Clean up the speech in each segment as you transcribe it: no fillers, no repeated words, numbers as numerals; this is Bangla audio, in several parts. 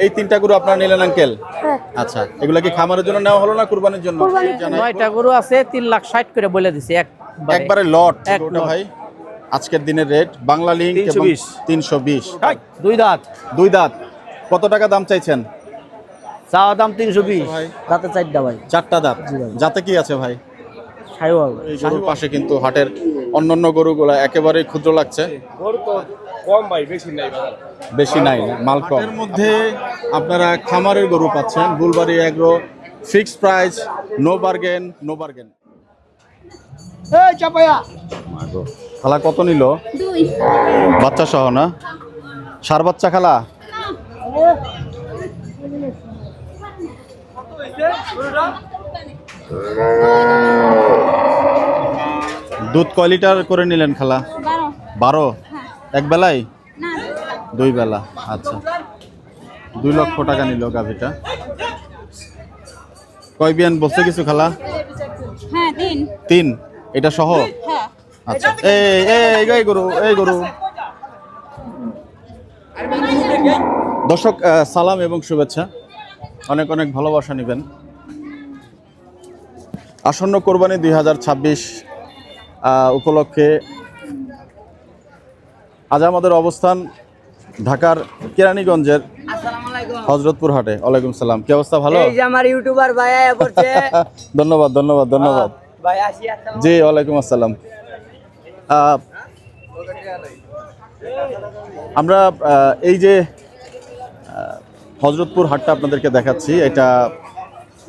এই 3টা গরু আপনারা নিলেন আঙ্কেল? আচ্ছা, এগুলা কি খামারের জন্য নেওয়া হলো না কুরবানির জন্য? 9টা গরু আছে 3,60,000 করে বলে দিছি একবারে লট ওটা ভাই। আজকের দিনের রেট বাংলা লিংক 320। দুই দাঁত। দুই দাঁত। কত টাকা দাম চাইছেন? চাওয়া দাম 320 দাঁতে 4টা ভাই। 4টা দাঁত। যাতে কি আছে ভাই? শাহিওয়াল। এই গরুর পাশে কিন্তু হাটের অন্যান্য গরুগুলা একেবারেই ক্ষুদ্র লাগছে। গরু তো কম ভাই, বেশি নাই বাজার। বেশি নাই, মাল কম। এর মধ্যে আপনারা খামারের গরু পাচ্ছেন। Bulbari agro, fixed price, no bargain, no bargain. এই চাপায়া। খালা কত নিল? 2 বাচ্চা সহ না? সার বাচ্চা খালা? দুধ কয় লিটার করে নিলেন খালা? 12। এক বেলায়? না 2 বেলা। আচ্ছা, 2 লক্ষ টাকা নিল গাভিটা। কয় বিয়ান বলছে কিছু খালা? হ্যাঁ 3। এটা সহ? হ্যাঁ। আচ্ছা, এই গরু, এই গরু। দর্শক সালাম এবং শুভেচ্ছা, অনেক অনেক ভালোবাসা নেবেন। আসন্ন কোরবানি 2026 উপলক্ষে আজ আমাদের অবস্থান ঢাকার কেরানীগঞ্জের হযরতপুর হাটে। ওয়ালাইকুম সালাম, কি অবস্থা? ভালো? এই যে আমার ইউটিউবার ভাই আয়া পড়ছে। ধন্যবাদ ধন্যবাদ ধন্যবাদ ভাই আসি আসসালাম। জি, ওয়ালাইকুম আসসালাম। আমরা এই যে হযরতপুর হাটটা আপনাদেরকে দেখাচ্ছি, এটা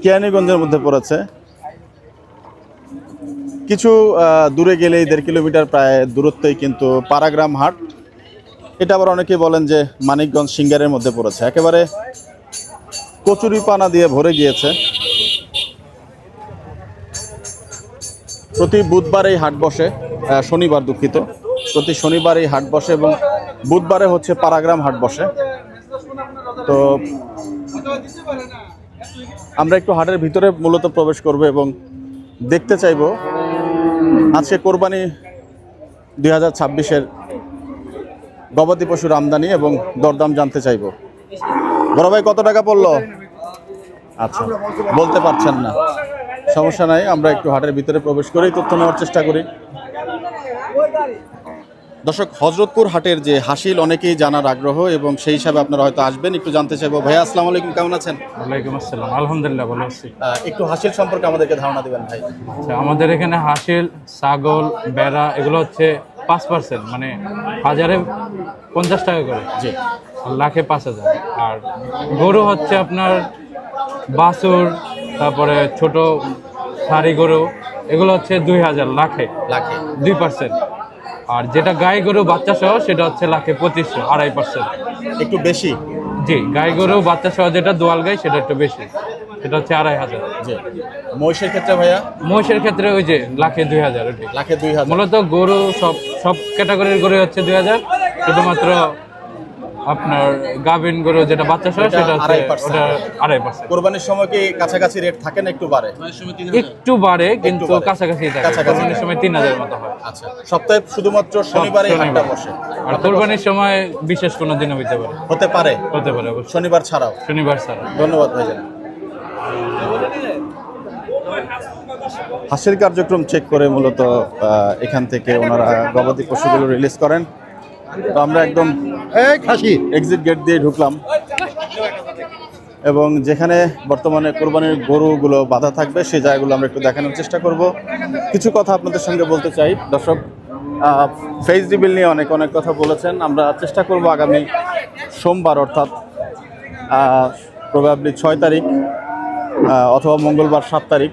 কেরানীগঞ্জের মধ্যে পড়েছে। কিছু দূরে গেলেই 1.5 কিলোমিটার প্রায় দূরত্বেই কিন্তু পাড়াগ্রাম হাট। এটা আবার অনেকেই বলেন যে মানিকগঞ্জ সিঙ্গারের মধ্যে পড়েছে। একেবারে কচুরিপানা দিয়ে ভরে গিয়েছে। প্রতি বুধবার এই হাট বসে, শনিবার দুঃখিত, প্রতি শনিবার এই হাট বসে এবং বুধবারে হচ্ছে পাড়াগ্রাম হাট বসে। তো আমরা একটু হাটের ভিতরে মূলত প্রবেশ করব এবং দেখতে চাইব আজকে কোরবানি 2026-এর গবাদি পশুর আমদানি এবং দরদাম জানতে চাইব। বড় ভাই কত টাকা পড়লো? আচ্ছা, বলতে পারছেন না, সমস্যা নাই, আমরা একটু হাটের ভিতরে প্রবেশ করেই তথ্য নেওয়ার চেষ্টা করি। দর্শক, হযরতপুর হাটের যে হাসিল অনেকেই জানার আগ্রহ এবং সেই হিসাবে আপনারা হয়তো আসবেন। একটু জানতে চাইবো, ভাইয়া আসসালামু আলাইকুম, কেমন আছেন? ওয়ালাইকুম আসসালাম, আলহামদুলিল্লাহ ভালো আছি। একটু হাসিল সম্পর্কে আমাদেরকে ধারণা দিবেন ভাই। আচ্ছা, আমাদের এখানে হাঁসের, ছাগল, বেড়া এগুলো হচ্ছে 5%, মানে 1050 টাকা করে, জি, আর লাখে 5000। আর গরু হচ্ছে আপনার বাছুর, তারপরে ছোট সারি গরু, এগুলো হচ্ছে 2000 লাখে লাখে 2%। আর যেটা গাই গরু বাচ্চা সহ সেটা হচ্ছে লাখে 2500, 2.5%। একটু বেশি। জি, গাই গরু বাচ্চা সহ যেটা দোয়াল গাই সেটা একটু বেশি, সেটা হচ্ছে 2500। জি, মহিষের ক্ষেত্রে ভাইয়া? মহিষের ক্ষেত্রে ওই যে লাখে 2000, ওটি লাখে 2000। মূলত গরু সব ক্যাটাগরির গরু হচ্ছে 2000, শুধুমাত্র আপনার গাভিন গরু যেটা বাচ্চা সহ সেটা হচ্ছে ওটা 2.5%। কোরবানির সময় কি কাছাকাছি রেট থাকে না একটু বাড়ে? একটু বাড়ে, কিন্তু বাড়ে। কাছাকাছি থাকে। কাছাকাছি কোরবানির সময় 3000 মতো হয়। আচ্ছা, সপ্তাহে শুধুমাত্র শনিবারে হাটটা বসে? আর কোরবানির সময় বিশেষ কোনো দিনও হতে পারে, হতে পারে অবশ্যই, শনিবার ছাড়াও? শনিবার ছাড়া। ধন্যবাদ ভাইজান। হাসির কার্যক্রম চেক করে মূলত এখান থেকে ওনারা গবাদি পশুগুলো রিলিজ করেন। তো আমরা একদম এক্সিট গেট দিয়ে ঢুকলাম এবং যেখানে বর্তমানে কোরবানির গরুগুলো বাঁধা থাকবে সেই জায়গাগুলো আমরা একটু দেখানোর চেষ্টা করব। কিছু কথা আপনাদের সঙ্গে বলতে চাই। দর্শক, ফেস রিভিল নিয়ে অনেক অনেক কথা বলেছেন। আমরা চেষ্টা করব আগামী সোমবার, অর্থাৎ প্রবাবলি 6 তারিখ অথবা মঙ্গলবার 7 তারিখ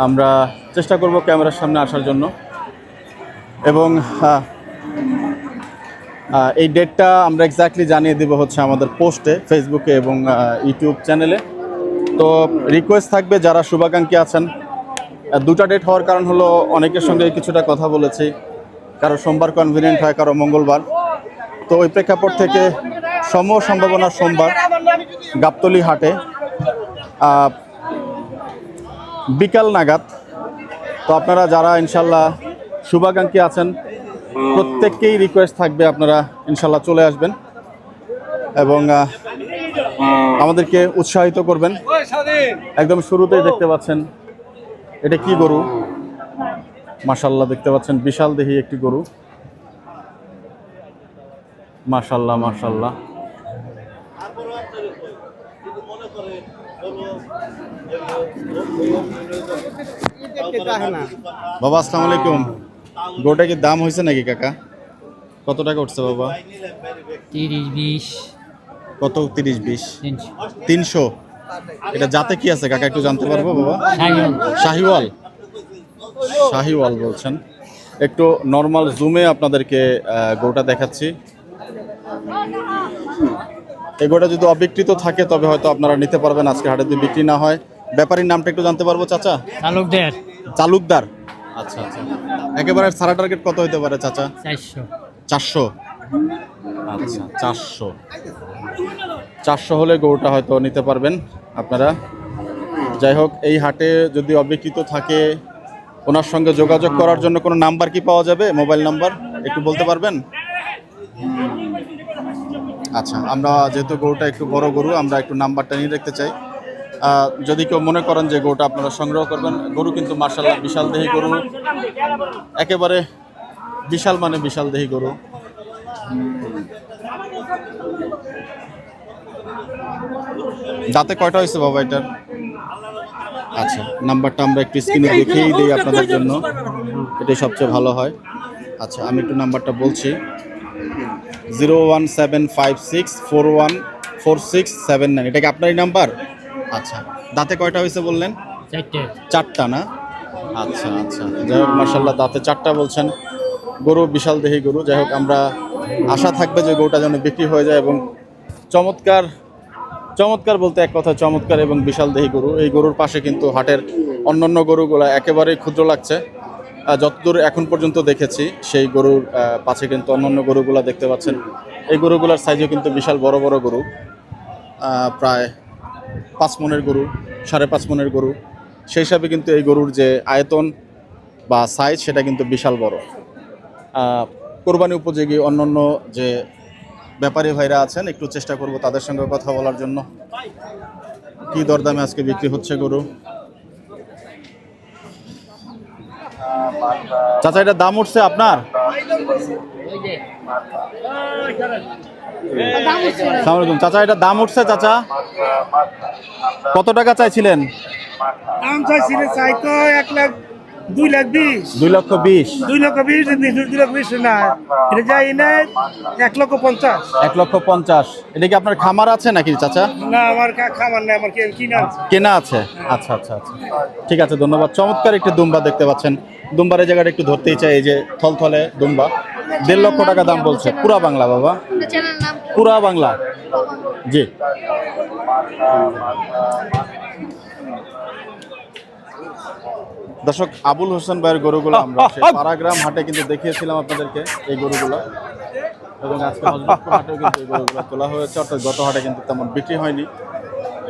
আমরা চেষ্টা করব ক্যামেরার সামনে আসার জন্য এবং এই ডেটটা আমরা এক্স্যাক্টলি জানিয়ে দেব হচ্ছে আমাদের পোস্টে, ফেসবুকে এবং ইউটিউব চ্যানেলে। তো রিকোয়েস্ট থাকবে যারা শুভাকাঙ্ক্ষী আছেন, 2টা ডেট হওয়ার কারণ হলো অনেকের সঙ্গে কিছুটা কথা বলেছি, কারো সোমবার কনভিনিয়েন্ট হয়, কারো মঙ্গলবার। তো ওই প্রেক্ষাপট থেকে সম্ভাবনা সোমবার গাবতলী হাটে বিকাল নাগাদ। তো আপনারা যারা ইনশাল্লাহ শুভাকাঙ্ক্ষী আছেন প্রত্যেককেই রিকোয়েস্ট থাকবে আপনারা ইনশাল্লাহ চলে আসবেন এবং আমাদেরকে উৎসাহিত করবেন। একদম শুরুতেই দেখতে পাচ্ছেন এটা কি গরু, মাশাআল্লাহ দেখতে পাচ্ছেন বিশাল দেহি একটি গরু, মাশাআল্লাহ মাশাআল্লাহ। বাবা আসসালামু আলাইকুম, গরুটা কি দাম হয়েছে নাকি কাকা? কত টাকা উঠছে বাবা? 30-20 কত? 30-20 300। এটা জাতে কি আছে কাকা একটু জানতে পারবো বাবা? শাহিওয়াল। শাহিওয়াল বলছেন। একটু নর্মাল জুমে আপনাদেরকে গরুটা দেখাচ্ছি। এই গরুটা যদি অবিকৃত থাকে তবে হয়তো আপনারা নিতে পারবেন, আজকে হাটে যদি বিক্রি না হয়। ব্যাপারীর নামটা একটু জানতে পারবো চাচা? তালুকদার। চালুকদার। আচ্ছা আচ্ছা, একেবারে সারা টার্গেট কত হতে পারে চাচা? 400। 400। আচ্ছা 400 হলে গরুটা হয়তো নিতে পারবেন আপনারা। যাই হোক, এই হাটে যদি অবিকৃত থাকে ওনার সঙ্গে যোগাযোগ করার জন্য কোনো নাম্বার কি পাওয়া যাবে? মোবাইল নাম্বার একটু বলতে পারবেন? আচ্ছা, আমরা যেহেতু গরুটা একটু বড় গরু, আমরা একটু নাম্বারটা নিয়ে রাখতে চাই। যদি কেউ মনে করেন যে গরুটা আপনারা সংগ্রহ করবেন, গরু কিন্তু মার্শাল্লাহ বিশাল দেহি গরু, একেবারে বিশাল মানে বিশাল দেহি গরু। দাঁতে কয়টা হয়েছে বাবা এটার? আচ্ছা, নাম্বারটা আমরা একটু স্ক্রিনে দেখেই দিই আপনাদের জন্য, এটাই সবচেয়ে ভালো হয়। আচ্ছা, আমি একটু নাম্বারটা বলছি, 01756414679। এটা কি আপনারই নাম্বার? আচ্ছা, দাঁতে কয়টা হয়েছে বললেন? 4টা না? আচ্ছা আচ্ছা, যাই হোক মার্শাল্লাহ দাঁতে 4টা বলছেন, গরু বিশাল দেহি গরু। যাই হোক, আমরা আশা থাকবে যে গরুটা যেন বিক্রি হয়ে যায় এবং চমৎকার চমৎকার বলতে এক কথা চমৎকার এবং বিশাল দেহি গরু। এই গরুর পাশে কিন্তু হাটের অন্যান্য গরুগুলো একেবারেই ক্ষুদ্র লাগছে। যতদূর এখন পর্যন্ত দেখেছি সেই গরুর পাশে কিন্তু অন্যান্য গরুগুলো দেখতে পাচ্ছেন। এই গরুগুলোর সাইজও কিন্তু বিশাল বড় বড় গরু, প্রায় 5 মনের গরু, 5.5 মনের গরু। সেই হিসাবে কিন্তু এই গরুর যে আয়তন বা সাইজ সেটা কিন্তু বিশাল বড়। কোরবানি উপযোগী অন্যান্য যে ব্যাপারী ভাইরা আছেন, একটু চেষ্টা করব তাদের সঙ্গে কথা বলার জন্য। কি দরদামে আজকে বিক্রি হচ্ছে গরু? চাচা, এটা দাম উঠছে আপনার? আসসালামু আলাইকুম চাচা, এটা দাম উঠছে চাচা? কত টাকা চাইছিলেন? দাম চাইছিলে চাইতো 1,02,20,000 2,20,000। 2,20,000 না, এটা যাই না 1,50,000। 1,50,000। এটা কি আপনার খামার আছে নাকি চাচা? না, আমার খামার না, আমার কিনা আছে। কেনা আছে? আচ্ছা আচ্ছা আচ্ছা, ঠিক আছে, ধন্যবাদ। চমৎকার একটি দুম্বা দেখতে পাচ্ছেন। দুম্বার এই জায়গাটা একটু ধরতেই চাই, এই যে থলথলে দুম্বা, 1.5 লক্ষ টাকা দাম বলছে। পুরা বাংলা বাবা? পুরা বাংলা, জি। দর্শক, আবুল হোসেন ভাইয়ের গরুগুলো আমরা সেই পাড়াগ্রাম হাটে কিন্তু দেখিয়েছিলাম আপনাদেরকে এই গরুগুলো, এবং আজকে হযরতপুর হাটেও কিন্তু এই গরুগুলো তোলা হয়েছে, অর্থাৎ গত হাটে কিন্তু তেমন বিক্রি হয়নি।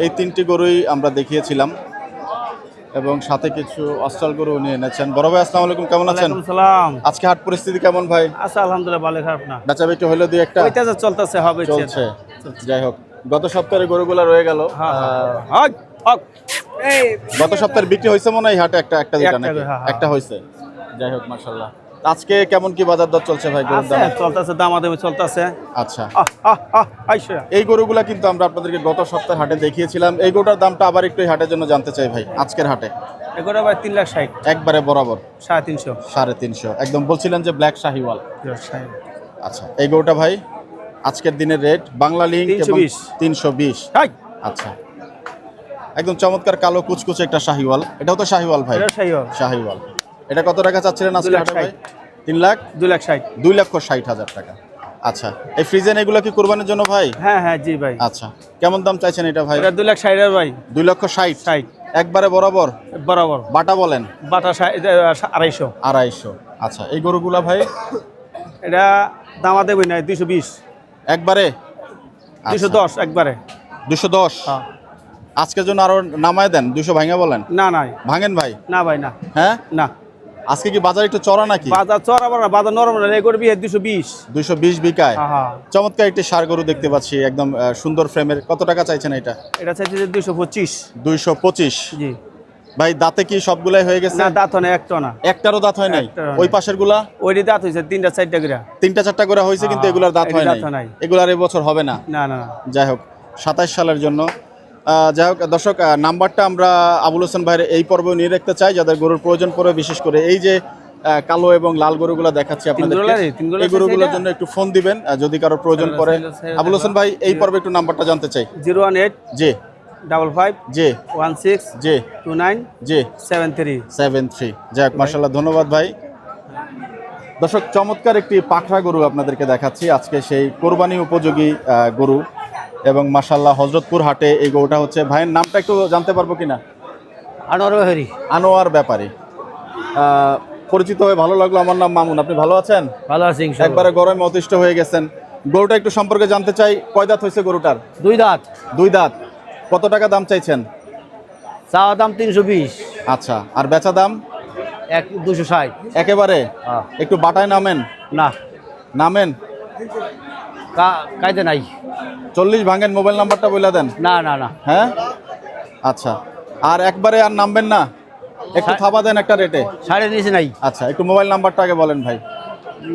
এই 3টি গরুই আমরা দেখিয়েছিলাম এবং সাথে কিছু অস্ট্রাল গরু নিয়ে এনেছেন। বড় ভাই আসসালামু আলাইকুম, কেমন আছেন? সালাম। আজকে হাট পরিস্থিতি কেমন ভাই? আচ্ছা, আলহামদুলিল্লাহ, ভালো, খারাপ না। বেচা বিক্রি হলো দুই একটা? ওইটা চলতেছে, হবে চলছে। যাই হোক, গত সপ্তাহে গরুগুলো রয়ে গেল। গত সপ্তাহে বিক্রি হয়েছে মনে হয় এই হাটে একটা দুইটা নাকি? একটা হয়েছে। যাই হোক মাশাআল্লাহ। আজকে কেমন কি বাজার দর চলছে ভাই গরুর দাম? চলতেছে, দামাদামি চলতেছে। আচ্ছা, এই গরুগুলা কিন্তু আমরা আপনাদেরকে গত সপ্তাহে হাটে দেখিয়েছিলাম। এই গরুটার দামটা আবার একটু এই হাটের জন্য জানতে চাই ভাই, আজকের হাটে। এগুলো ভাই 3,60,000। একবারে বরাবর 350। 350। একদম বলছিলেন যে ব্ল্যাক শাহিওয়াল। আচ্ছা, এই গরুটা ভাই আজকের দিনের রেট বাংলা লিঙ্ক 320। আচ্ছা, একদম চমৎকার কালো কুচকুচে একটা শাহিওয়াল। এটাও তো শাহিওয়াল ভাই? শাহিওয়াল। এটা কত টাকা চাচ্ছিলেন আজকে হাটে ভাই? 2,60,000 টাকা। আচ্ছা, এই ফ্রিজেন এগুলো কি কুরবানির জন্য ভাই? হ্যাঁ জি ভাই। আচ্ছা, কেমন দাম চাইছেন এটা ভাই? এটা 2,60,000 ভাই। 2,60,000 একবারে বরাবর? বরাবর। বাটা বলেন? বাটা 250। আচ্ছা, এই গরুগুলা ভাই? এটা দামা দেবই না, 220 একবারে? 210 একবারে। 210? আজকের জন্য আরো নামায় দেন, 200 ভাঙা বলেন? না, ভাঙেন ভাই? না ভাই, না। হ্যাঁ, না। আজকে কি বাজার একটু চড়া নাকি? বাজার চড়া বাজার নরম না, এই গরু বিয়ে 220। 220 বিকায়। হ্যাঁ। চমৎকার একটি ষাঁড় গরু দেখতে পাচ্ছি, একদম সুন্দর ফ্রেমের। কত টাকা চাইছেন এটা? এটা চাইছে যে 225। 225। জি। ভাই দাঁতে কি সবগুলাই হয়ে গেছে? না, দাঁত হয় না, একটা না। একটারও দাঁত হয় নাই? একটারও ওই নাই। পাশের গুলা? ওইটি দাঁত হয়েছে 3টা 4টা করে। 3টা 4টা করে হয়েছে, কিন্তু এগুলার দাঁত এটি হয় দাঁত হয় নাই। নাই। এগুলার এই বছর হবে না। না না। যাই হোক, 27 সালের জন্য। যাই হোক দর্শক, নাম্বারটা আমরা আবুল হোসেন ভাইয়ের এই পর্বে নিয়ে রাখতে চাই, যাদের গরুর প্রয়োজন পড়ে। বিশেষ করে এই যে কালো এবং লাল গরুগুলো দেখাচ্ছি আপনাদের, তিনগুলো এই গরুগুলোর জন্য একটু ফোন দিবেন যদি কারো প্রয়োজন পড়ে। আবুল হোসেন ভাই, এই পর্বে একটু নাম্বারটা জানতে চাই। 018 জি 55 জি 16 জি 29 জি 73। 73। যাই হোক, মার্শাল্লাহ, ধন্যবাদ ভাই। দর্শক, চমৎকার একটি পাখরা গরু আপনাদেরকে দেখাচ্ছি আজকে, সেই কোরবানি উপযোগী গরু। এবং মাশাল্লাহ হযরতপুর হাটে এই গরুটা হচ্ছে। ভাইয়ের নামটা একটু জানতে পারবো কিনা? আনোয়ার। আনোয়ার ব্যাপারী। পরিচিত হয়ে ভালো লাগলো। আমার নাম মামুন। আপনি ভালো আছেন? ভালো আছি ইনশাআল্লাহ। একবারে গরমে অতিষ্ঠ হয়ে গেছেন। গরুটা একটু সম্পর্কে জানতে চাই। কয় দাঁত হয়েছে গরুটার? 2 দাঁত। 2 দাঁত। কত টাকা দাম চাইছেন? চাওয়া দাম 320। আচ্ছা, আর বেচা দাম? 260। একেবারে হ্যাঁ। একটু বাটায় নামেন। না, নামেন। কায়দা নাই। 40 ভাঙেন, মোবাইল নাম্বারটা বলে দেন। না না না। হ্যাঁ, আচ্ছা। আর একবারে আর নামবেন না, একটু থাবা দেন একটা রেটে। সাড়ে নিচে নাই। আচ্ছা, একটু মোবাইল নাম্বারটা আগে বলেন ভাই।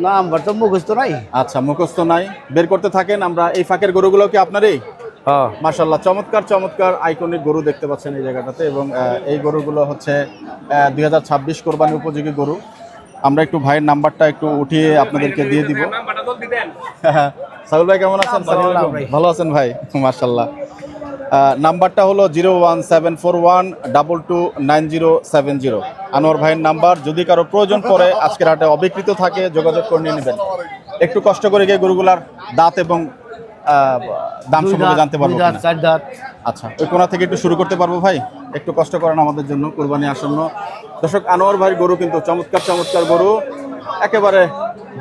নাম্বার তো মুখস্থ নাই। আচ্ছা, মুখস্থ নাই, বের করতে থাকেন। আমরা এই ফাঁকের গরুগুলো কি আপনারই? হ্যাঁ। মাশাআল্লাহ, চমৎকার চমৎকার আইকনিক গরু দেখতে পাচ্ছেন এই জায়গাটাতে। এবং এই গরুগুলো হচ্ছে 2026 কোরবানি উপযোগী গরু। আমরা একটু ভাইয়ের নাম্বারটা একটু উঠিয়ে আপনাদেরকে দিয়ে দিব। নাম্বারটা জলদি দেন। সাহুল ভাই কেমন আছেন? ভালো আছেন ভাই? মাশাআল্লাহ। নাম্বারটা হলো 01741229070। আনোয়ার ভাইয়ের নাম্বার। যদি কারো প্রয়োজন পড়ে আজকের হাটে অবিকৃত থাকে, যোগাযোগ করে নিয়ে নেবেন। একটু কষ্ট করে গিয়ে গরুগুলার দাঁত এবং দাম সম্পর্কে জানতে পারবো কিনা? 4 দাঁত। আচ্ছা, ওই কোণা থেকে একটু শুরু করতে পারবো ভাই? একটু কষ্ট করেন আমাদের জন্য, কোরবানি আসন্ন। দর্শক, আনোয়ার ভাইয়ের গরু কিন্তু চমৎকার চমৎকার গরু একেবারে।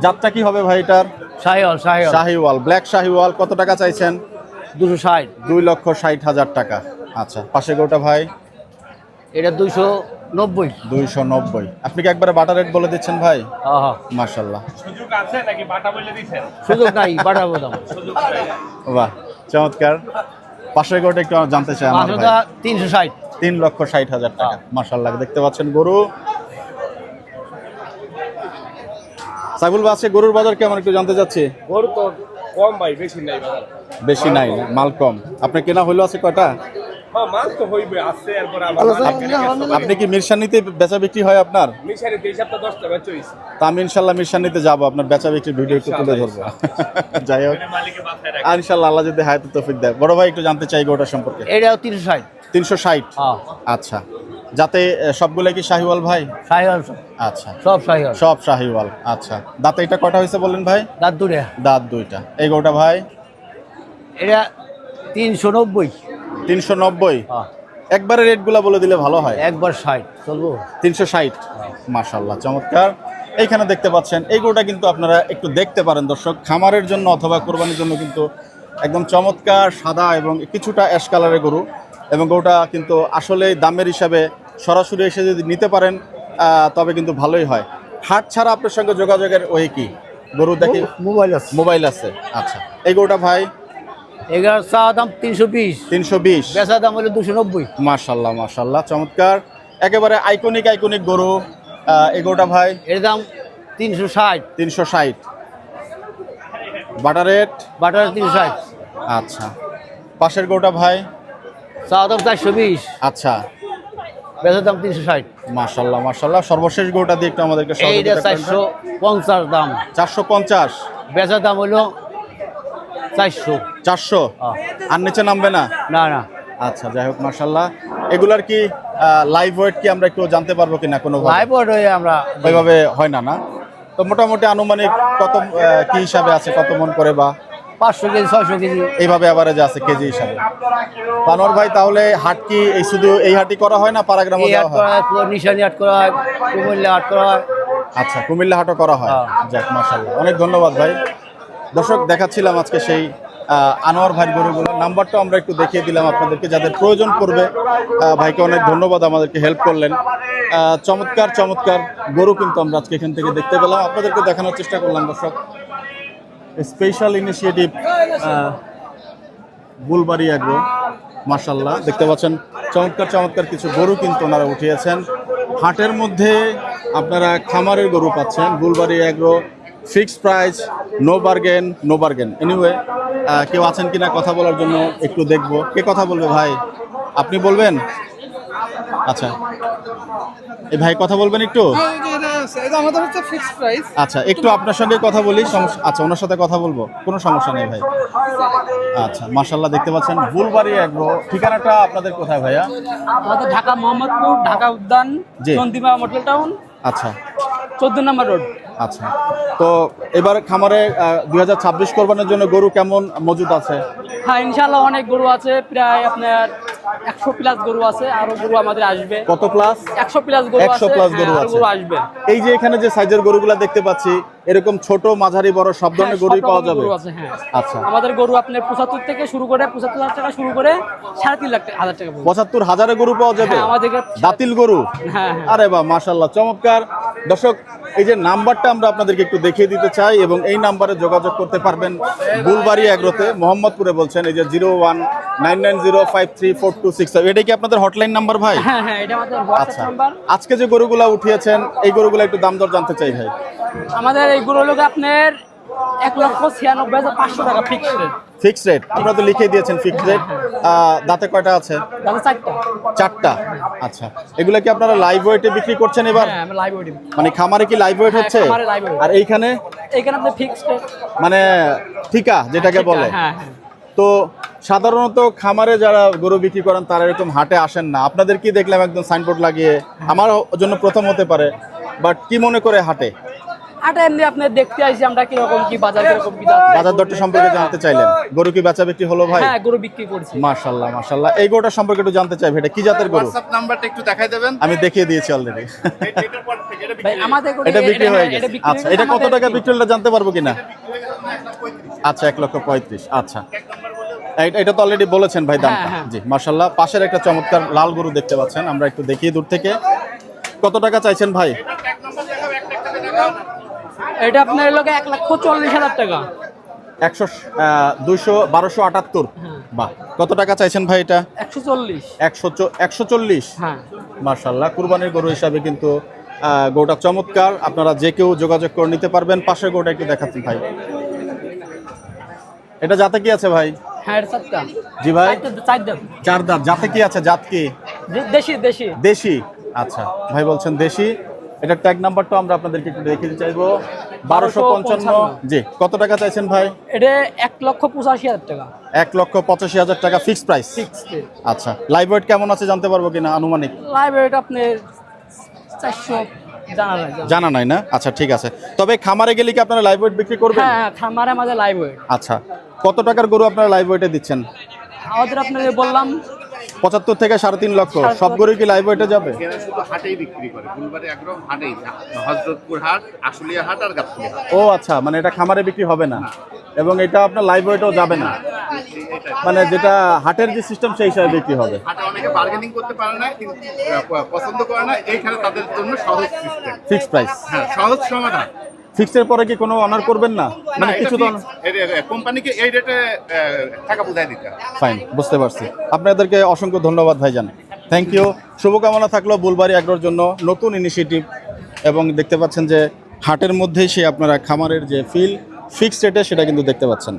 জাতটা কি হবে ভাই এটার? শাহিওয়াল। শাহিওয়াল, ব্ল্যাক শাহিওয়াল। কত টাকা চাইছেন? 260। 2,60,000 টাকা। আচ্ছা, পাশে গরুটা ভাই? এটা 290। 290। আপনি কি একবারে বাটা রেট বলে দিচ্ছেন ভাই? হ্যাঁ। মাশাআল্লাহ, সুযোগ আছে নাকি বাটা বলে দিছেন? সুযোগ নাই, বাড়াবো দাম। সুযোগ নাই। বাহ, চমৎকার। পাশের গরুটা একটু জানতে চাই আমার ভাই। 360। 3,60,000 টাকা। মাশাআল্লাহ, দেখতে পাচ্ছেন গরু। সাইফুল ভাই, আজকে গরুর বাজার কেমন একটু জানতে চাচ্ছি। গরু তো কম ভাই, বেশি নাই বাজার। বেশি নাই না, মাল কম। আপনি কেনা হইলো আছে কয়টা? হ্যাঁ, মাল তো হইবে, আছে। এরপর আবার আপনি কি মিরসানিতে বেচা বিক্রি হয় আপনার? মিশারি 23 সপ্তাহ 10টা বেচা হইছে। তা আমি ইনশাল্লাহ মিরসানিতে যাবো, আপনার বেচা বিক্রির ভিডিও একটু তুলে ধরবো। যাই হোক, মালিকে মাথায় রাখে। আর ইনশাল্লাহ আল্লাহ যদি হায়াতে তৌফিক দেয়। বড় ভাই, একটু জানতে চাই গরুটা সম্পর্কে। এটাও 360। 360। হ্যাঁ। আচ্ছা, যাতে সবগুলো কি শাহিওয়াল ভাই? শাহিওয়াল আচ্ছা, সব শাহিওয়াল। সব শাহিওয়াল। আচ্ছা, দাঁতে এটা কয়টা হয়েছে বললেন ভাই? দাঁত দুটো। দাঁত 2টা। এই গরুটা ভাই? এটা 390। 390। হ্যাঁ। একবারে রেটগুলা বলে দিলে ভালো হয়। একবার 60 চলবো। 360। মাশাআল্লাহ, চমৎকার। এইখানে দেখতে পাচ্ছেন এই গরুটা কিন্তু আপনারা একটু দেখতে পারেন দর্শক, খামারের জন্য অথবা কোরবানির জন্য কিন্তু একদম চমৎকার সাদা এবং কিছুটা অ্যাশ কালারের গরু। এবং গরুটা কিন্তু আসলে দামের হিসাবে সরাসরি এসে যদি নিতে পারেন তবে কিন্তু ভালোই হয়। হাট ছাড়া আপনার সঙ্গে যোগাযোগের ওই কি? গরু দেখি মোবাইল আছে। মোবাইল আছে। আচ্ছা, এই গরুটা ভাই? এগার চাওয়া দাম 320। 320। বেচা দাম হলো 290। মাশাআল্লাহ মাশাআল্লাহ, চমৎকার। একেবারে আইকনিক গরু। এই গরুটা ভাই? এর দাম 360। 360। Butter rate? বাটার 360। আচ্ছা, পাশের গরুটা ভাই? চাওয়া দাম 420। আচ্ছা, বেচা দাম 360। মাশাআল্লাহ মাশাআল্লাহ। সর্বশেষ গরুটা দিয়ে একটু আমাদেরকে এইটা সহযোগিতা করেন। 450 দাম। 450। বেচা দাম হলো 400। 400। আর নিচে নামবে না? না না। আচ্ছা, যাই হোক, মাশাআল্লাহ। এগুলার কি লাইভ ওয়েট কি আমরা একটু জানতে পারবো কিনা? কোনো লাইভ অর্ড হয়ে আমরা ওইভাবে হয় না, না? তো মোটামুটি আনুমানিক কত কি হিসাবে আছে, কত মন করে বা 500 কেজি 600 কেজি এইভাবে এভারেজ আছে কেজি হিসাবে? তানোর ভাই, তাহলে হাট কি এই শুধু এই হাটই করা হয় না পাড়াগ্রামে এই যাওয়া হাট করা হয়? হয়, নিশানি হাট করা হয়, কুমিল্লা হাট করা হয়। আচ্ছা, কুমিল্লা হাটও করা হয়। হ্যাঁ। যাক, মাশাআল্লাহ, অনেক ধন্যবাদ ভাই। দর্শক, দেখাচ্ছিলাম আজকে সেই আনোয়ার ভাইয়ের গরুগুলো। নাম্বারটা আমরা একটু দেখিয়ে দিলাম আপনাদেরকে, যাদের প্রয়োজন পড়বে। ভাইকে অনেক ধন্যবাদ, আমাদেরকে হেল্প করলেন। চমৎকার চমৎকার গরু কিন্তু আমরা আজকে এখান থেকে দেখতে পেলাম, আপনাদেরকে দেখানোর চেষ্টা করলাম দর্শক। স্পেশাল ইনিশিয়েটিভ বুলবাড়ি এগ্রো, মাশাআল্লাহ দেখতে পাচ্ছেন চমৎকার চমৎকার কিছু গরু কিন্তু ওনারা উঠিয়েছেন। হাটের মধ্যে আপনারা খামারের গরু পাচ্ছেন। Bulbari agro, fixed price, no bargain. Anyway, কেউ আছেন কিনা কথা বলার জন্য একটু দেখবো। কে কথা বলবে ভাই? আপনি বলবেন? আচ্ছা, এই ভাই কথা বলবেন একটু? আমাদের হচ্ছে ফিক্সড প্রাইস। আচ্ছা, একটু আপনার সঙ্গে কথা বলি। আচ্ছা, ওনার সাথে কথা বলবো, কোনো সমস্যা নেই ভাই। আচ্ছা, মাশাআল্লাহ দেখতে পাচ্ছেন বুলবাড়ি এগ্রো। ঠিকানাটা আপনাদের কোথায় ভাইয়া? আমাদের ঢাকা মোহাম্মদপুর, ঢাকা উদ্যান, জি। চন্দিমা মডেল টাউন, আচ্ছা 14 নম্বর রোড। আচ্ছা, তো এবার খামারে 2026 কোরবানির জন্য গরু কেমন মজুদ আছে? হ্যাঁ, ইনশাআল্লাহ অনেক গরু আছে, প্রায় আপনার 100 প্লাস গরু আছে, আরো গরু আমাদের আসবে। কত প্লাস? 100 প্লাস গরু 100 আছে, প্লাস গরু হ্যাঁ, আরো আছে। গরু আসবে। এই যে এখানে যে সাইজের গরুগুলা দেখতে পাচ্ছি, এরকম ছোট মাঝারি বড় সব ধরনের হ্যাঁ, গরুই সব পাওয়া রকমের যাবে? গরু আছে, হ্যাঁ। আচ্ছা, আমাদের গরু আপনার 75 থেকে শুরু করে 75,000 টাকা শুরু করে 3.5 হাজার টাকা পর্যন্ত। 75,000 গরু পাওয়া যাবে? হ্যাঁ, আমাদের দাতিল গরু? হ্যাঁ, হ্যাঁ। আরে বাহ, মাশাআল্লাহ চমৎকার। দর্শক, এই যে নাম্বারটা আমরা আপনাদেরকে একটু দেখিয়ে দিতে চাই, এবং এই নাম্বারে যোগাযোগ করতে পারবেন বুলবাড়ি এগ্রোতে, মোহাম্মদপুরে বলছেন। এই যে 0199053426, এটা কি আপনাদের হটলাইন নাম্বার ভাই? হ্যাঁ, হ্যাঁ, এটা আমাদের হোয়াটসঅ্যাপ আচ্ছা, নাম্বার। আজকে যে গরুগুলা উঠিয়েছেন এই গরুগুলা একটু দাম দর জানতে চাই ভাই। আমাদের এই গরু লোক আপনার 1,96,500 টাকা ফিক্সড রেট। ফিক্সড রেট আপনারা তো লিখে দিয়েছেন, ফিক্সড রেট। দাঁতে কয়টা আছে? দাদা 4টা। 4টা। আচ্ছা, এগুলা কি আপনারা লাইভ ওয়েটে বিক্রি করছেন এবার? হ্যাঁ, আমরা লাইভ ওয়েটিং। মানে খামারে কি লাইভ ওয়েট হচ্ছে? খামারে live weight। আর এইখানে এইখানে আপনার ফিক্সড রেট, মানে ঠিকা যেটাকে বলে। হ্যাঁ, হ্যাঁ। তো সাধারণত খামারে যারা গরু বিক্রি করেন তারা এরকম হাটে আসেন না, আপনাদের কি দেখলাম একদম সাইনবোর্ড লাগিয়ে। আমার জন্য প্রথম হতে পারে, বাট কি মনে করে হাটে? আটা এমনি আপনি দেখতে আসি আমরা কিরকম কি বাজার কিরকম কি যাচ্ছে। বাজার দরটা সম্পর্কে জানতে চাইলেন। গরু কি বেচা বিক্রি হলো ভাই? হ্যাঁ, গরু বিক্রি করছি। মাশাআল্লাহ মাশাআল্লাহ। এই গরুটা সম্পর্কে একটু জানতে চাই, এটা কি জাতের গরু? হোয়াটসঅ্যাপ নাম্বারটা একটু দেখাই দেবেন। আমি দেখিয়ে দিয়েছি অলরেডি। ভাই আমাদের গরু এটা বিক্রি হয়ে গেছে। বিক্রি আচ্ছা, হয়ে এটা গেছে, কত টাকা আমাদের- বিক্রি হলো জানতে পারবো কিনা? আচ্ছা, 1,35,000। আচ্ছা, এটা তো অলরেডি বলেছেন ভাই দামটা। হ্যাঁ, হ্যাঁ। জি, মাশাআল্লাহ। পাশের একটা চমৎকার লাল গরু দেখতে পাচ্ছেন, আমরা একটু দেখিয়ে দূর থেকে। কত টাকা চাইছেন ভাই? এটা আপনার লোকে 1,40,000 টাকা। 1278। বাহ, কত টাকা চাইছেন ভাই এটা? 140। 140। হ্যাঁ, মাশাআল্লাহ, কুরবানির গরু হিসাবে কিন্তু গরুটা চমৎকার। আপনারা যে কেউ যোগাযোগ করে নিতে পারবেন। পাশের গরুটা একটু দেখাচ্ছেন ভাই, এটা জাতে কি আছে ভাই? হ্যাঁ, এটা 4টা। জি ভাই, 4 দাম। 4 দাঁত। জাতে কি আছে? জাত কি? দেশি দেশি। দেশি। আচ্ছা, ভাই বলছেন দেশি। এটা ট্যাগ নাম্বারটা আমরা আপনাদেরকে একটু দেখিয়ে দিতে চাইবো। 1255। জি, কত টাকা চাইছেন ভাই? এটা 1,85,000 টাকা। 1,85,000 টাকা ফিক্সড প্রাইস। ফিক্সড। আচ্ছা, লাইভ ওয়েট কেমন আছে জানতে পারবো কিনা আনুমানিক? লাইভ রেট আপনার 400 জানা নাই। জানা নাই না? আচ্ছা, ঠিক আছে। তবে খামারে গেলে কি আপনারা লাইভ ওয়েট বিক্রি করবেন? হ্যাঁ, হ্যাঁ, খামারে আমাদের লাইভ ওয়েট। আচ্ছা, কত টাকার গরু আপনারা লাইভ ওয়েটে দিচ্ছেন? আমাদের আপনাকে বললাম 75 থেকে 3.5 লক্ষ। সব গরু কি লাইভ ওয়েটে যাবে? এরা শুধু হাটেই বিক্রি করে, বুলবাড়ি এগ্রো হাটেই, হযরতপুর হাট, আশুলিয়া হাট আর গাবতলী হাট। ও আচ্ছা, মানে এটা খামারে বিক্রি হবে না, এবং এটা আপনার লাইভ ওয়েটেও যাবে না, মানে যেটা হাটের যে সিস্টেম সেই হিসাবে বিক্রি হবে। হাটে অনেকে বার্গেনিং করতে পারে না, কিন্তু পছন্দ করে না, এইখানে তাদের জন্য সহজ সিস্টেম। Fixed price. হ্যাঁ, সহজ সমাধান। ফিক্সডের পরে কি কোনো অনার করবেন না? মানে কিছু তো কোম্পানিকে এই রেটে টাকা বুঝাই দিতে হবে। ফাইন, বুঝতে পারছি। আপনাদেরকে অসংখ্য ধন্যবাদ ভাইজান, থ্যাংক ইউ। শুভকামনা থাকলো বুলবাড়ি এগ্রোর জন্য নতুন ইনিশিয়েটিভ, এবং দেখতে পাচ্ছেন যে হাটের মধ্যেই সে আপনারা খামারের যে ফিক্সড রেটে সেটা কিন্তু দেখতে পাচ্ছেন।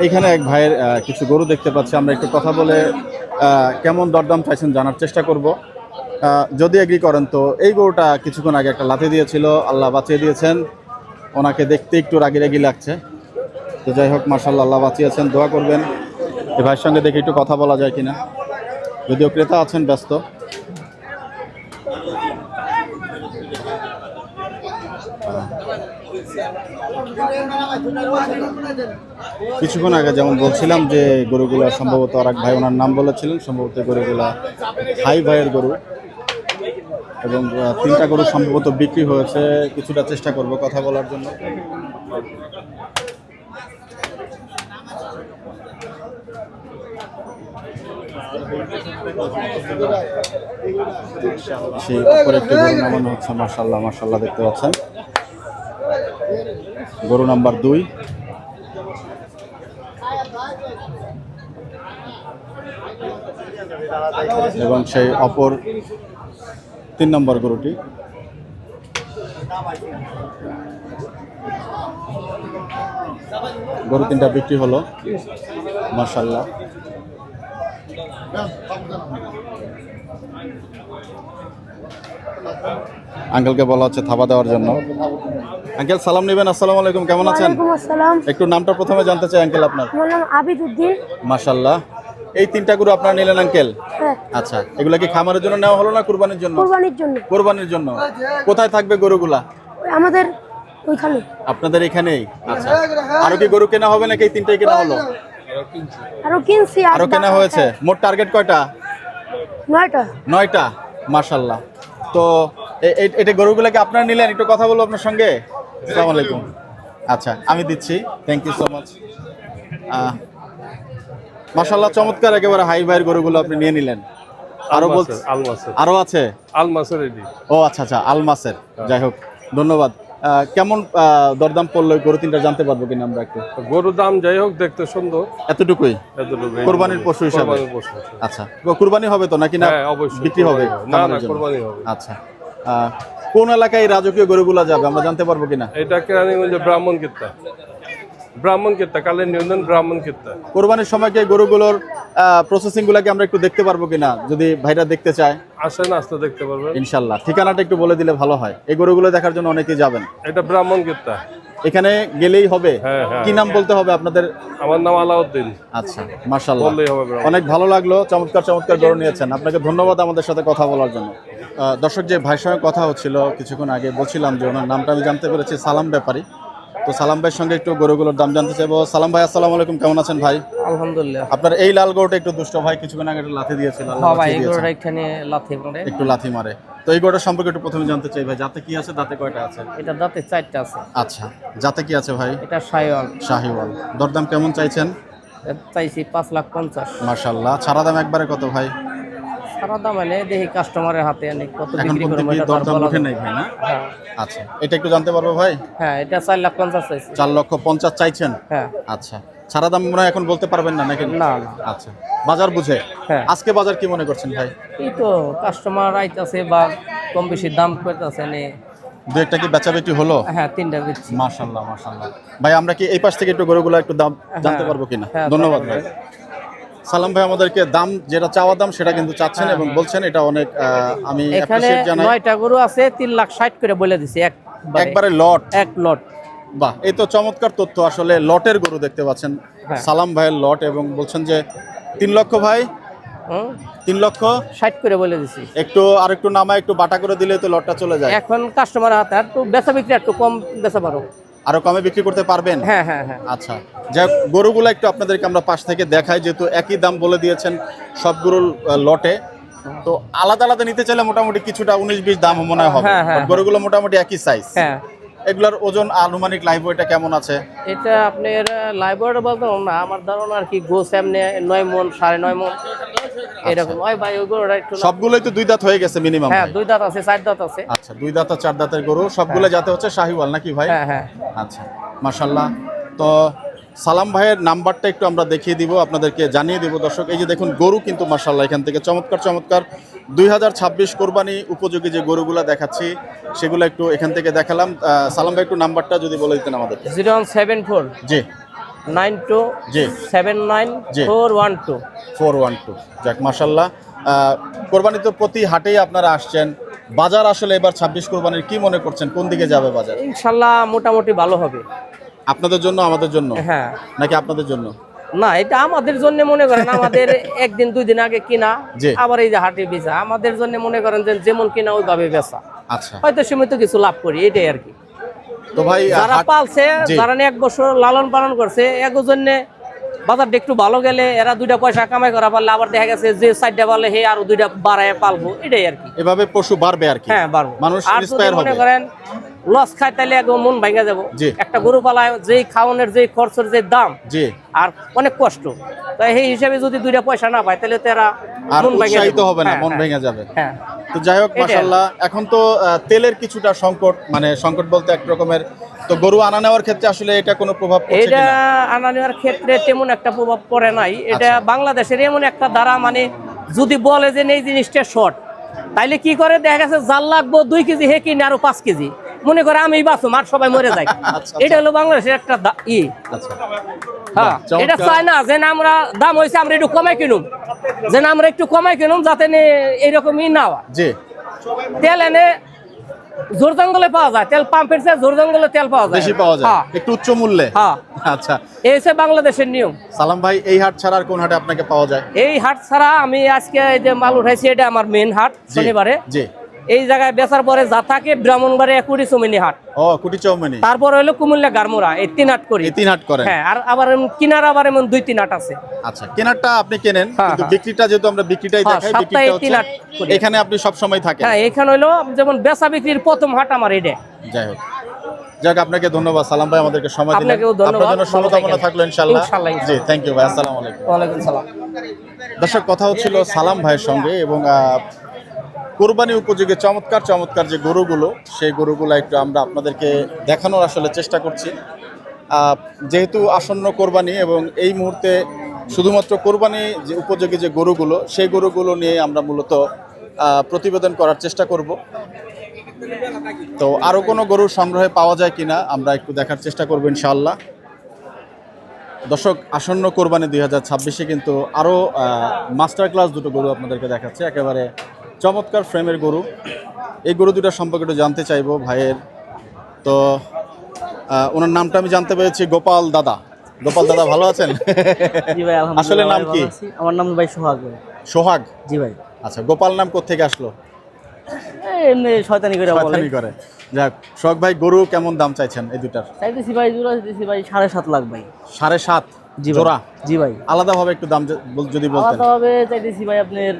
এইখানে এক ভাইয়ের কিছু গরু দেখতে পাচ্ছি, আমরা একটু কথা বলে কেমন দরদাম চাইছেন জানার চেষ্টা করব। যদি এগ্রি করেন তো এই গরুটা কিছুক্ষণ আগে একটা লাথি দিয়েছিল, আল্লাহ বাঁচিয়ে দিয়েছেন। ওনাকে দেখতে একটু রাগি রাগি লাগছে, তো যাই হোক মাশাআল্লাহ, আল্লাহ বাঁচিয়েছেন, দোয়া করবেন। এই ভাইয়ের সঙ্গে দেখে একটু কথা বলা যায় কিনা, যদিও ক্রেতা আছেন ব্যস্ত। কিছুক্ষণ আগে যেমন বলছিলাম যে গরুগুলা সম্ভবত আর এক ভাই ওনার নাম বলেছিলেন, সম্ভবত গরুগুলা হাই ভাইয়ের গরু এবং তিনটা গরু সম্ভবত বিক্রি হয়েছে। কিছুটা চেষ্টা করব কথা বলার জন্য। সেই উপরে একটি গরু নামানো হচ্ছে। মাশাআল্লাহ মাশাআল্লাহ দেখতে পাচ্ছেন গরু নাম্বার 2। এবং সেই অপর 3 নম্বর গরুটি। গরু 3টা বিক্রি হলো মাশাআল্লাহ। আঙ্কেলকে বলা হচ্ছে থাবা দেওয়ার জন্য। আঙ্কেল সালাম নেবেন। আসসালামু আলাইকুম, কেমন আছেন? ওয়ালাইকুম আসসালাম। একটু নামটা প্রথমে জানতে চাই আঙ্কেল আপনার। আমার নাম আবিদউদ্দিন। মাশাআল্লাহ। এই 3টা গরু আপনারা নিলেন আঙ্কেল? হ্যাঁ, আচ্ছা, এগুলা কি খামারের জন্য নেওয়া হলো না কুরবানির জন্য? কুরবানির জন্য। কুরবানির জন্য। কোথায় থাকবে গরুগুলা? ওই আমাদের ওইখানে। আপনাদের এখানেই? আচ্ছা, আরো কি গরু কেনা হবে নাকি এই 3টাই কেনা হলো? আরো কিনছি। আরো কেনা হয়েছে। মোট টার্গেট কয়টা? 9টা। 9টা। মাশাআল্লাহ। তো এটা গরুগুলা কি আপনারা নিলেন? একটু কথা বলবো আপনার সঙ্গে। আসসালামু আলাইকুম। আচ্ছা, আমি দিচ্ছি। Thank you so much. মাশাআল্লাহ, চমৎকার একেবারে হাই ভাইয়ের গরুগুলো আপনি নিয়ে নিলেন। আরো বলছে আরো আছে? আলমাসের এডি। ও আচ্ছা আচ্ছা, আলমাসের। যাই হোক, ধন্যবাদ। কেমন দরদাম পড়লো গরু 3টা জানতে পারবো কিনা আমরা একটু? গরুর দাম যাই হোক দেখতে সুন্দর, এতটুকুই এতটুকু কোরবানির পশু হিসাবে? কোরবানির পশু। আচ্ছা, কুরবানি হবে তো নাকি না? হ্যাঁ, অবশ্যই বিক্রি হবে? না না, খামারের জন্য? কোরবানি হবে। আচ্ছা, কোন এলাকায় এই রাজকীয় গরুগুলা যাবে আমরা জানতে পারবো কিনা? এটা কেরানীগঞ্জে ব্রাহ্মণ কীর্তা, ব্রাহ্মণ কীর্তা, কালের নিয়ন্ত্রণ ব্রাহ্মণ কীর্তা। কোরবানির সময় কি এই গরুগুলোর প্রসেসিং গুলাকে আমরা একটু দেখতে পারবো কিনা, যদি ভাইরা দেখতে চায়? আসেন, আসতে দেখতে পারবেন ইনশাল্লাহ। ঠিকানাটা একটু বলে দিলে ভালো হয়, এই গরুগুলো দেখার জন্য অনেকেই যাবেন। এটা ব্রাহ্মণ কীর্তা। এখানে গেলেই হবে? হ্যাঁ, হ্যাঁ। কি নাম বলতে হবে আপনাদের? আমার নাম আলাউদ্দিন। আচ্ছা, মাশাআল্লাহ, বললেই হবে ব্রাহ্মণ। অনেক ভালো লাগলো। চমৎকার চমৎকার গরু নিয়েছেন, আপনাকে ধন্যবাদ আমাদের সাথে কথা বলার জন্য। দর্শক, যে ভাইয়ের সঙ্গে কথা হচ্ছিল কিছুক্ষণ আগে, বলছিলাম যে ওনার নামটা আমি জানতে পেরেছি সালাম ব্যাপারী। তো সালাম ভাইয়ের সঙ্গে একটু গরুগুলোর দাম জানতে চাইবো। সালাম ভাই, আসসালামু আলাইকুম, কেমন আছেন ভাই? আলহামদুলিল্লাহ। আপনার এই লাল গরুটা একটু দুষ্ট ভাই, কিছুক্ষণ আগে একটু লাথি দিয়েছিল, আল্লাহ হ্যাঁ ভাই, বাঁচিয়ে দিয়েছেন। এগুলোর এখানে লাথি মারে। একটু লাথি মারে। তো এই গরুটার সম্পর্কে একটু প্রথমে জানতে চাই ভাই, যাতে কি আছে, দাঁতে কয়টা আছে? এটা দাঁতে 4টা আছে। আচ্ছা, যাতে কি আছে ভাই? এটা শাহিওয়াল। শাহিওয়াল। দরদাম কেমন চাইছেন? চাইছি 5,50,000। মাশাআল্লাহ। ছাড়া দাম একবারে কত ভাই? সারা দাম মানে দেখি কাস্টমারের হাতে আনি কত এখন বিক্রি পর্যন্ত করবো কি এটা তো আর দরদাম বলা উঠে যাবে নাই ভাই না? না। হ্যাঁ আচ্ছা, এটা একটু জানতে পারবো ভাই? হ্যাঁ, এটা 4,50,000 চাইছি। 4,50,000 চাইছেন? হ্যাঁ। আচ্ছা, ছাড়া দাম মনে হয় এখন বলতে পারবেন না নাকি? না না। আচ্ছা, বাজার বুঝে। হ্যাঁ। আজকে বাজার কি মনে করছেন ভাই? এই তো কাস্টমার আইতাছে বা কম বেশি দাম করতেছে নে। দু একটা কি বেচা বিক্রি হলো? হ্যাঁ, 3টা বেচছি। মাশাআল্লাহ মাশাআল্লাহ। ভাই, আমরা কি এই পাশ থেকে একটু গরুগুলো একটু দাম জানতে পারবো কিনা? হ্যাঁ, ধন্যবাদ পারবেন। ভাই। সালাম ভাই আমাদেরকে দাম, যেটা চাওয়া দাম সেটা কিন্তু চাচ্ছেন এবং বলছেন, এটা অনেক আমি এখানে অ্যাপ্রিশিয়েট জানাই। 9টা গরু আছে, 3,60,000 করে বলে দিছি একবারে লট? এক লট। বাহ, এই তো চমৎকার তথ্য। আসলে লটের গরু দেখতে পাচ্ছেন হ্যাঁ। সালাম ভাইয়ের লট, এবং বলছেন যে 3 লক্ষ ভাই, 3 লক্ষ 60 করে বলে দিছি। একটু আর একটু নামা, একটু বাটা করে দিলে তো লটটা চলে যায়। এখন কাস্টমার হাতে একটু বেচা বিক্রি একটু কম বেচা পারো। আরো কমে বিক্রি করতে পারবেন? হ্যাঁ হ্যাঁ হ্যাঁ। আচ্ছা, যাই হোক, গরুগুলো একটু আপনাদেরকে আমরা পাশ থেকে দেখাই, যেহেতু একই দাম বলে দিয়েছেন সবগুলো লটে। তো আলাদা আলাদা নিতে চাইলে মোটামুটি কিছুটা 19-20 দাম মনে হয় হবে। হ্যাঁ, হ্যাঁ, But গরুগুলো মোটামুটি একই সাইজ। হ্যাঁ। এগুলোর ওজন আনুমানিক লাইভ ওয়েটটা কেমন আছে? এটা আপনার লাইব্রেরি বলতে না, আমার ধারণা আর কি গোস এমনি 9 মণ 9.5 মণ এরকম। ওই ভাই ওইগুলো একটু সবগুলোই তো 2 দাঁত হয়ে গেছে মিনিমাম? হ্যাঁ, 2 দাঁত আছে, 4 দাঁত আছে। আচ্ছা, 2 দাঁত আর 4 দাঁতের গরু সবগুলো যাতে হচ্ছে শাহিওয়াল নাকি ভাই? হ্যাঁ হ্যাঁ। আচ্ছা, মাশাআল্লাহ। তো সালাম ভাইয়ের নাম্বারটা একটু আমরা দেখিয়ে দিব, আপনাদেরকে জানিয়ে দিব দর্শক। এই যে দেখুন গরু কিন্তু মাশাআল্লাহ এখান থেকে চমৎকার চমৎকার 2026 কোরবানি উপযোগী যে গরুগুলা দেখাচ্ছি সেগুলো একটু এখান থেকে দেখালাম। সালাম ভাই, একটু নাম্বারটা যদি বলে দিতেন আমাদের। 0174 জি 92 জি 79 জি। 412। 412। যাক, মাশাআল্লাহ। কোরবানি তো প্রতি হাটেই আপনারা আসছেন। বাজার আসলে এবার 26 কোরবানির কি মনে করছেন, কোন দিকে যাবে বাজার? ইনশাআল্লাহ মোটামুটি ভালো হবে। আপনাদের জন্য, আমাদের জন্য? হ্যাঁ। নাকি আপনাদের জন্য? না, এটা আমাদের জন্য মনে করেন, আমাদের একদিন 2 দিন আগে কিনা, জি। আবার এই যে হাটে বেচা, আমাদের জন্য মনে করেন যে যেমন কিনা ওইভাবে বেচা। আচ্ছা, হয়তো সীমিত কিছু লাভ করি, এটাই আর কি। তো ভাই যারা পালছে, জি। যারা 1 বছর লালন পালন করছে, এগো জন্য বাজারটা একটু ভালো গেলে এরা 2টা পয়সা কামাই করা পারলে আবার দেখা গেছে যে 4টা পারলে হে আরো 2টা বাড়ায় পালবো, এটাই আর কি। এভাবে পশু বাড়বে আর কি। হ্যাঁ, বাড়বো। মানুষ আর যদি ইন্সপায়ার মনে হবে। করেন লস খায় তাহলে একদম মন ভাঙা যাবো। জি। একটা গরু পালায় যেই খাওয়ানোর যেই খরচের যে দাম জি। আর অনেক কষ্ট, তাই সেই হিসাবে যদি 2টা পয়সা না পায় তাহলে তো এরা আর মন ভাঙা উৎসাহিত যাবে। হবে না, হ্যাঁ, মন হ্যাঁ, ভেঙে যাবে। হ্যাঁ। তো যাই হোক, এটাই। মাশাআল্লাহ, এখন তো তেলের কিছুটা সংকট, মানে সংকট বলতে এক রকমের। তো গরু আনা নেওয়ার ক্ষেত্রে আসলে এটা কোনো প্রভাব পড়ছে এটা কিনা? আনা নেওয়ার ক্ষেত্রে তেমন একটা প্রভাব পড়ে নাই। এটা আচ্ছা। বাংলাদেশের এমন একটা দ্বারা, মানে যদি বলে যে এই জিনিসটা শর্ট, তাইলে কি করে দেখা গেছে জাল লাগবো 2 কেজি, হে কিনে আরো 5 কেজি, মনে করে আমি বাঁচুম আর সবাই মরে যায়। আচ্ছা। এটা হলো বাংলাদেশের একটা আচ্ছা, হ্যাঁ, চমৎকার। এটা চাই না যে না আমরা দাম হয়েছে আমরা একটু কমাই কিনুম, যে না আমরা একটু কমাই কিনুম যাতে এইরকমই না হয়। জি। তেল এনে জোর জঙ্গলে পাওয়া যায়, তেল পাম্পের চেয়ে জোর জঙ্গলে তেল পাওয়া যায়, বেশি পাওয়া যায়, হ্যাঁ, একটু উচ্চ মূল্যে। হ্যাঁ। আচ্ছা, এই হচ্ছে বাংলাদেশের নিয়ম। সালাম ভাই, এই হাট ছাড়া আর কোন হাটে আপনাকে পাওয়া যায়? এই হাট ছাড়া আমি আজকে এই যে মাল উঠাইছি, এটা আমার মেন হাট জি, শনিবারে। জি। এই জায়গায় বেচার পরে যা থাকে ব্রাহ্মণবাড়িয়া কুড়িচুমিনি হাট, ও, কুটি চৌমনি। তারপর হলো কুমিল্লা গারমোড়া, এই 3 হাট করি। এই 3 হাট করেন? হ্যাঁ, আর আবার কিনার আবার এমন 2-3 হাট আছে। আচ্ছা, কেনারটা আপনি কেনেন, হ্যাঁ, কিন্তু হ্যাঁ। বিক্রিটা যেহেতু আমরা বিক্রিটাই হ্যাঁ, দেখাই, সপ্তাহে বিক্রিটা 3 হাট হচ্ছে করি। এখানে আপনি সব সময় থাকেন। হ্যাঁ, এখানে হলো যেমন বেচা বিক্রির প্রথম হাট আমার এটা। যাই হোক, যাক, আপনাকে ধন্যবাদ সালাম ভাই, আমাদেরকে সময় দিলেন। আপনাকেও ধন্যবাদ। আপনার জন্য ভালো শুভকামনা থাকেন। থাকলো ইনশাআল্লাহ। ইনশাআল্লাহ। জি, থ্যাংক ইউ ভাই, আসসালামু আলাইকুম। ওয়ালাইকুম সালাম। দর্শক, কথা হচ্ছিল সালাম ভাইয়ের সঙ্গে, এবং কোরবানি উপযোগী চমৎকার চমৎকার যে গরুগুলো, সেই গরুগুলো একটু আমরা আপনাদেরকে দেখানোর আসলে চেষ্টা করছি। যেহেতু আসন্ন কোরবানি, এবং এই মুহূর্তে শুধুমাত্র কোরবানি যে উপযোগী যে গরুগুলো, সেই গরুগুলো নিয়ে আমরা মূলত প্রতিবেদন করার চেষ্টা করব। তো আরও কোনো গরুর সংগ্রহে পাওয়া যায় কিনা আমরা একটু দেখার চেষ্টা করবো ইনশাআল্লাহ। দর্শক, আসন্ন কোরবানি 2026-এ কিন্তু আরও মাস্টার ক্লাস দুটো গরু আপনাদেরকে দেখাচ্ছে, একেবারে চমৎকার ফ্রেমের গরু। এই গরু দুটো সম্পর্কে একটু জানতে চাইবো ভাইয়ের। তো ওনার নামটা আমি জানতে পেরেছি, গোপাল দাদা। গোপাল দাদা, ভালো আছেন? জি ভাই, আলহামদুলিল্লাহ। আসলে নাম কি? ভালো আছি। আমার নাম ভাই সোহাগ ভাই। সোহাগ? জি ভাই। আচ্ছা, গোপাল নাম কোত্থেকে আসলো? এই এমনি শয়তানি করে বলে। শয়তানি করে। যাক, সোহাগ ভাই, গরু কেমন দাম চাইছেন এই দুটার? চাইতেছি ভাই, জোড়া চাইতেছি ভাই 7.5 লাখ ভাই। 7.5 জি ভাই। জোড়া? জি ভাই। আলাদাভাবে একটু দাম যদি বলতেন। আলাদাভাবে চাইতেছি ভাই আপনার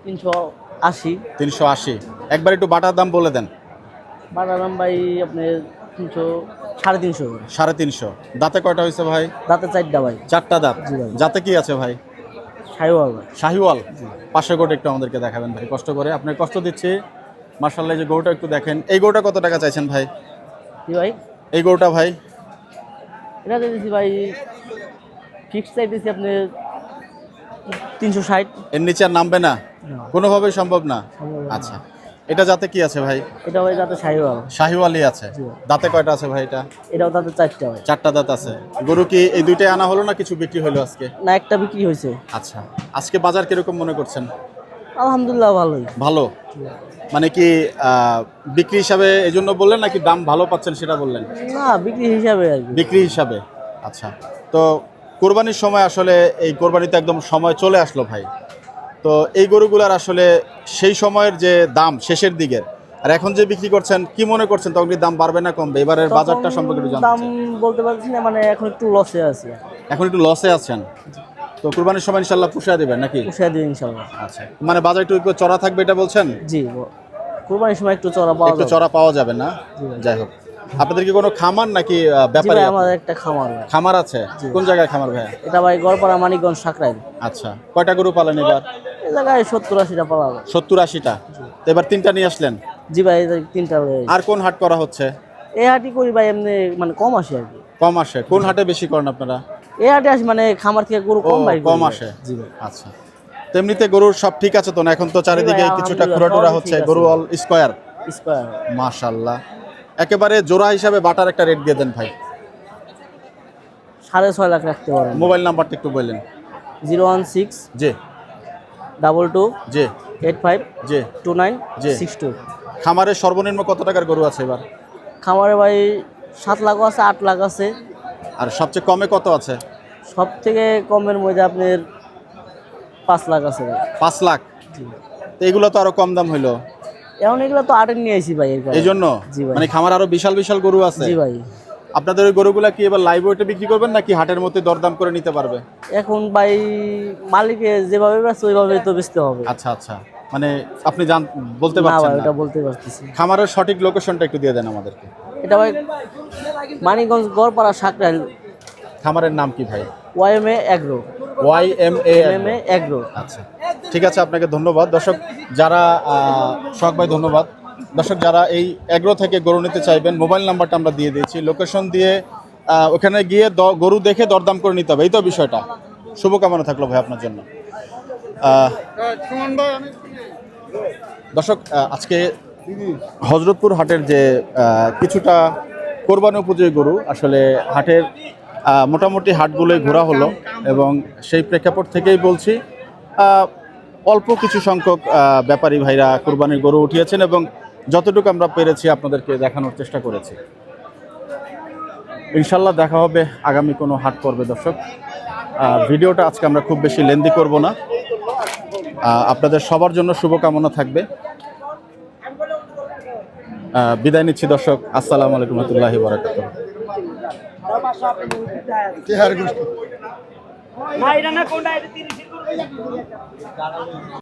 380। 380। একবার একটু বাটার দাম বলে দেন। বাটার দাম ভাই আপনার 300, 350 করে। 350। দাঁতে কয়টা হয়েছে ভাই? দাঁতে 4টা ভাই। 4টা দাঁত। জি ভাই। যাতে কি আছে ভাই? শাহিওয়াল ভাই। শাহিওয়াল। পাশের গোটা একটু আমাদেরকে দেখাবেন ভাই, কষ্ট করে। আপনার কষ্ট দিচ্ছি। মাশাআল্লাহ, যে গরুটা একটু দেখেন। এই গরুটা কত টাকা চাইছেন ভাই? জি ভাই। এই গরুটা ভাই? এটা চাইতেছি ভাই, ফিক্স চাইতেছি আপনার 360। এর নিচে আর নামবে না? কোনোভাবেই সম্ভব না? আচ্ছা, এটা যাতে কি আছে ভাই? এটা ভাই দাঁতে শাহিওয়াল। শাহিওয়ালই আছে। দাঁতে কয়টা আছে ভাই এটা? এটাও দাঁতে 4টা ভাই। 4টা দাঁত আছে। গরু কি এই দুইটাই আনা হলো না কিছু বিক্রি হলো আজকে? না, একটা বিক্রি হয়েছে। আচ্ছা, আজকে বাজার কিরকম মনে করছেন? আলহামদুলিল্লাহ ভালোই। ভালো? মানে কি বিক্রি হিসাবে এই জন্য বললেন, নাকি দাম ভালো পাচ্ছেন সেটা বললেন? না, বিক্রি হিসাবে আর কি। বিক্রি হিসাবে। আচ্ছা, তো কোরবানির সময় আসলে এই কোরবানিতে একদম সময় চলে আসলো ভাই। তো এই গরুগুলার আসলে সেই সময়ের যে দাম শেষের দিকের, আর এখন যে বিক্রি করছেন, কি মনে করছেন তখন কি দাম বাড়বে না কমবে? এবারের বাজারটা সম্পর্কে একটু জানতে দাম চাই। বলতে পারছি না, মানে এখন একটু লসে আছে। এখন একটু লসে আছেন? তো কোরবানির সময় ইনশাল্লাহ পুষিয়ে দেবেন নাকি? পুষিয়ে দিই ইনশাল্লাহ। আচ্ছা, মানে বাজার একটু চড়া থাকবে এটা বলছেন? জি, কুরবানির সময় একটু চড়া পাওয়া একটু যাবে। চড়া পাওয়া যাবে না? যাই হোক, আপনাদের কি কোনো খামার নাকি জি ব্যাপারী? ভাই, আমাদের একটা খামার ভাই। খামার আছে? কোন জায়গায় খামার ভাই? এটা ভাই গড়পাড়া, মানিকগঞ্জ, সাকরাইল। আচ্ছা, কয়টা গরু পালেন এবার? এই জায়গায় 70-80টা পাওয়া যাবে। 70-80টা। তো এবার 3টা নিয়ে আসলেন? জি ভাই, এই 3টা ভাই। আর কোন হাট করা হচ্ছে? এই হাটই করি ভাই, এমনি মানে কম আসে আর কি। কম আসে? কোন হাটে বেশি করেন আপনারা? এই হাটে আসি মানে খামার থেকে গরু কম ভাই। কম আসে। জি ভাই। আচ্ছা, তো এমনিতে গরুর সব ঠিক আছে তো না? এখন তো চারিদিকে ভাই, কিছুটা আলহামদুলিল্লাহ, খুঁড়াটুরা সবই হচ্ছে, ঠিক আছে। গরু অল স্কোয়ার। স্কয়ার মাশাআল্লাহ। একেবারে জোড়া হিসাবে বাটার একটা রেট দিয়ে দেন ভাই। 6.5 লাখ রাখতে পারেন। মোবাইল নাম্বারটা একটু বললেন। 016 জি 22 জি 85 জি 29 জি। 62। খামারে সর্বনিম্ন কত টাকার গরু আছে এবার? খামারে ভাই 7 লাখ আছে, 8 লাখ আছে। আর সবচেয়ে কমে কত আছে? সব থেকে কমের মধ্যে আপনার 5 লাখ আছে ভাই। 5 লাখ। তো এগুলো তো আরো কম দাম হইলো। এখন এগুলো তো আটের নিয়ে আইছি ভাই এর কারণে। এই জন্য জি ভাই। মানে খামার আরো বিশাল বিশাল গরু আছে। জি ভাই। আপনাদের ওই গরুগুলা কি এবার লাইভ ওয়েটে বিক্রি করবেন নাকি হাটের মধ্যে দরদাম করে নিতে পারবে? এখন ভাই মালিকে যেভাবে বেচছে ওইভাবে তো বেচতে হবে। আচ্ছা আচ্ছা, মানে আপনি বলতে না পারছেন ভাই না। ওটা বলতে পারতেছি। খামারের সঠিক লোকেশনটা একটু দিয়ে দেন আমাদেরকে। এটা ভাই মানিকগঞ্জ গড়পাড়া সাকরাইল, খামারের নাম কি ভাই? YMA Agro. YMA MA Agro. আচ্ছা, ঠিক আছে, আপনাকে ধন্যবাদ। দর্শক যারা শখ ভাই ধন্যবাদ। দর্শক যারা এই এগ্রো থেকে গরু নিতে চাইবেন, মোবাইল নাম্বারটা আমরা দিয়ে দিয়েছি, লোকেশন দিয়ে ওখানে গিয়ে গরু দেখে দরদাম করে নিতে হবে, এই তো বিষয়টা। শুভকামনা থাকলো ভাই আপনার জন্য। দর্শক আজকে হযরতপুর হাটের যে কিছুটা কোরবানি উপযোগী গরু, আসলে হাটের মোটামুটি হাটগুলোই ঘোরা হলো এবং সেই প্রেক্ষাপট থেকেই বলছি অল্প কিছু সংখ্যক ব্যাপারী ভাইরা কোরবানির গরু উঠিয়েছেন এবং যতটুকু আমরা পেরেছি আপনাদেরকে দেখানোর চেষ্টা করেছি। ইনশাল্লাহ দেখা হবে আগামী কোনো হাট পর্বে। দর্শক ভিডিওটা আজকে আমরা খুব বেশি লেন্দি করব না, আপনাদের সবার জন্য শুভকামনা থাকবে। বিদায় নিচ্ছি দর্শক, আসসালামু আলাইকুম ওয়া রাহমাতুল্লাহি ওয়া বারাকাতুহু।